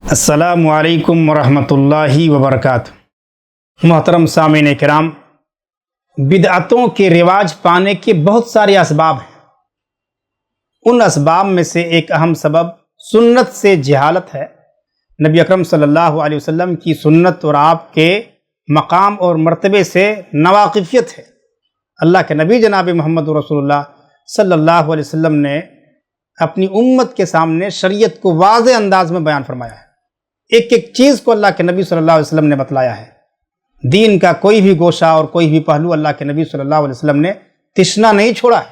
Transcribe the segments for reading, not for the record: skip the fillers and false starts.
السلام علیکم ورحمۃ اللہ وبرکاتہ۔ محترم سامعین کرام، بدعتوں کے رواج پانے کے بہت سارے اسباب ہیں۔ ان اسباب میں سے ایک اہم سبب سنت سے جہالت ہے۔ نبی اکرم صلی اللہ علیہ وسلم کی سنت اور آپ کے مقام اور مرتبے سے ناواقفیت ہے۔ اللہ کے نبی جناب محمد رسول اللہ صلی اللہ علیہ وسلم نے اپنی امت کے سامنے شریعت کو واضح انداز میں بیان فرمایا ہے۔ ایک ایک چیز کو اللہ کے نبی صلی اللہ علیہ وسلم نے بتلایا ہے۔ دین کا کوئی بھی گوشہ اور کوئی بھی پہلو اللہ کے نبی صلی اللہ علیہ وسلم نے تشنا نہیں چھوڑا ہے۔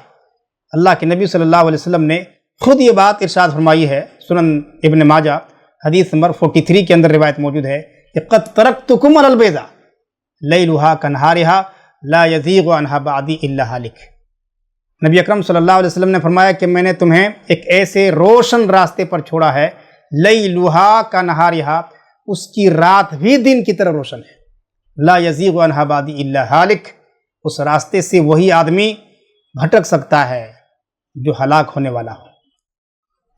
اللہ کے نبی صلی اللہ علیہ وسلم نے خود یہ بات ارشاد فرمائی ہے۔ سنن ابن ماجہ حدیث نمبر 43 کے اندر روایت موجود ہے کہ قد ترکتکم علی البیضاء لیلھا کنہارھا لا یزیغ عنھا بعدی الا ہالک۔ نبی اکرم صلی اللہ علیہ وسلم نے فرمایا کہ میں نے تمہیں ایک ایسے روشن راستے پر چھوڑا ہے، لیلھا کنہارھا، اس کی رات بھی دن کی طرح روشن ہے، لا یزیغ عنھا بعدی الا ہالک، اس راستے سے وہی آدمی بھٹک سکتا ہے جو ہلاک ہونے والا ہو،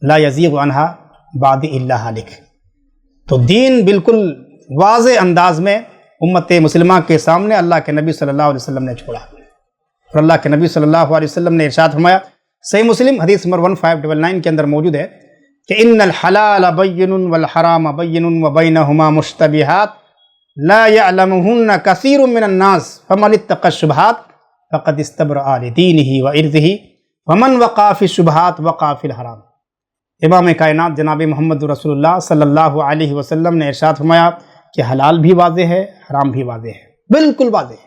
لا یزیغ عنھا بعدی الا ہالک۔ تو دین بالکل واضح انداز میں امت مسلمہ کے سامنے اللہ کے نبی صلی اللہ علیہ وسلم نے چھوڑا، اور اللہ کے نبی صلی اللہ علیہ وسلم نے ارشاد فرمایا، صحیح مسلم حدیث نمبر 1599 کے اندر موجود ہے کہ ان الحلال بین والحرام بین وبینہما مشتبہات لا یعلمہن کثیر من الناس فمن اتقى الشبہات فقد استبرأ لدینہ وعرضہ ومن وقع فی الشبہات وقع فی الحرام۔ امام کائنات جناب محمد رسول اللہ صلی اللہ علیہ وسلم نے ارشاد فرمایا کہ حلال بھی واضح ہے، حرام بھی واضح ہے، بالکل واضح ہے۔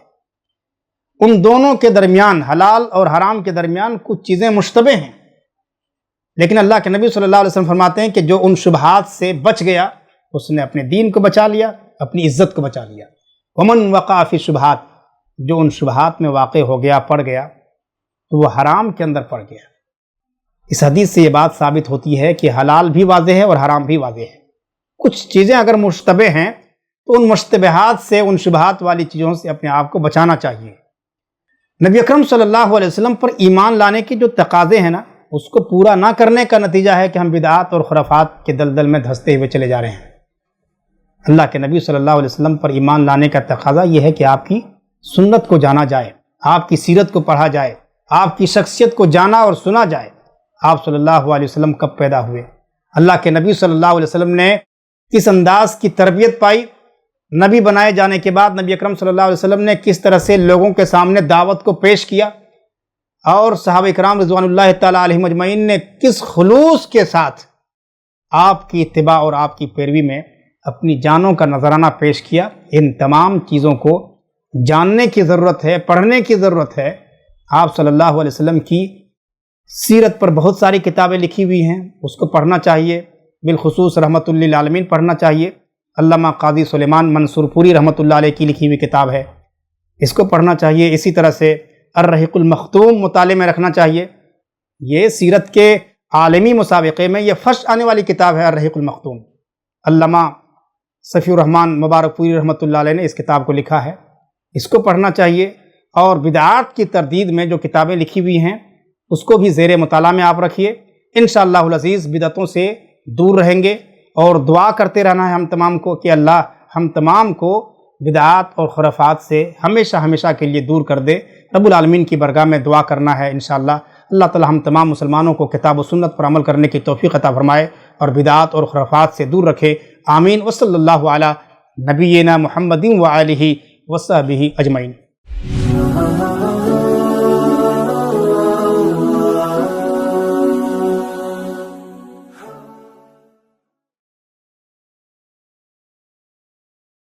ان دونوں کے درمیان، حلال اور حرام کے درمیان کچھ چیزیں مشتبہ ہیں، لیکن اللہ کے نبی صلی اللہ علیہ وسلم فرماتے ہیں کہ جو ان شبہات سے بچ گیا اس نے اپنے دین کو بچا لیا، اپنی عزت کو بچا لیا۔ ومن وقع فی الشبہات، جو ان شبہات میں واقع ہو گیا، پڑ گیا، تو وہ حرام کے اندر پڑ گیا۔ اس حدیث سے یہ بات ثابت ہوتی ہے کہ حلال بھی واضح ہے اور حرام بھی واضح ہے۔ کچھ چیزیں اگر مشتبہ ہیں تو ان مشتبہات سے، ان شبہات والی چیزوں سے اپنے آپ کو بچانا چاہیے۔ نبی اکرم صلی اللہ علیہ وسلم پر ایمان لانے کی جو تقاضے ہیں نا، اس کو پورا نہ کرنے کا نتیجہ ہے کہ ہم بدعات اور خرافات کے دلدل میں دھنستے ہوئے چلے جا رہے ہیں۔ اللہ کے نبی صلی اللہ علیہ وسلم پر ایمان لانے کا تقاضا یہ ہے کہ آپ کی سنت کو جانا جائے، آپ کی سیرت کو پڑھا جائے، آپ کی شخصیت کو جانا اور سنا جائے۔ آپ صلی اللہ علیہ وسلم کب پیدا ہوئے، اللہ کے نبی صلی اللہ علیہ وسلم نے کس انداز کی تربیت پائی، نبی بنائے جانے کے بعد نبی اکرم صلی اللہ علیہ وسلم نے کس طرح سے لوگوں کے سامنے دعوت کو پیش کیا، اور صحابہ کرام رضوان اللہ تعالیٰ علیہم اجمعین نے کس خلوص کے ساتھ آپ کی اتباع اور آپ کی پیروی میں اپنی جانوں کا نذرانہ پیش کیا، ان تمام چیزوں کو جاننے کی ضرورت ہے، پڑھنے کی ضرورت ہے۔ آپ صلی اللہ علیہ وسلم کی سیرت پر بہت ساری کتابیں لکھی ہوئی ہیں، اس کو پڑھنا چاہیے، بالخصوص رحمۃ للعالمین پڑھنا چاہیے۔ علامہ قاضی سلیمان منصور پوری رحمۃ اللہ علیہ کی لکھی ہوئی کتاب ہے، اس کو پڑھنا چاہیے۔ اسی طرح سے الرحیق المختوم مطالعے میں رکھنا چاہیے۔ یہ سیرت کے عالمی مسابقے میں یہ فرسٹ آنے والی کتاب ہے، الرحیق المختوم۔ علامہ صفی الرحمن مبارک پوری رحمۃ اللہ علیہ نے اس کتاب کو لکھا ہے، اس کو پڑھنا چاہیے۔ اور بدعات کی تردید میں جو کتابیں لکھی ہوئی ہیں اس کو بھی زیر مطالعہ میں آپ رکھیے۔ انشاءاللہ العزیز بدعتوں سے دور رہیں گے، اور دعا کرتے رہنا ہے ہم تمام کو کہ اللہ ہم تمام کو بدعات اور خرافات سے ہمیشہ ہمیشہ کے لیے دور کر دے۔ رب العالمین کی بارگاہ میں دعا کرنا ہے انشاءاللہ اللہ تعالی ہم تمام مسلمانوں کو کتاب و سنت پر عمل کرنے کی توفیق عطا فرمائے اور بدعات اور خرافات سے دور رکھے۔ آمین۔ وصلی اللہ علی نبینا محمد وآلہ وصحبہ اجمعین۔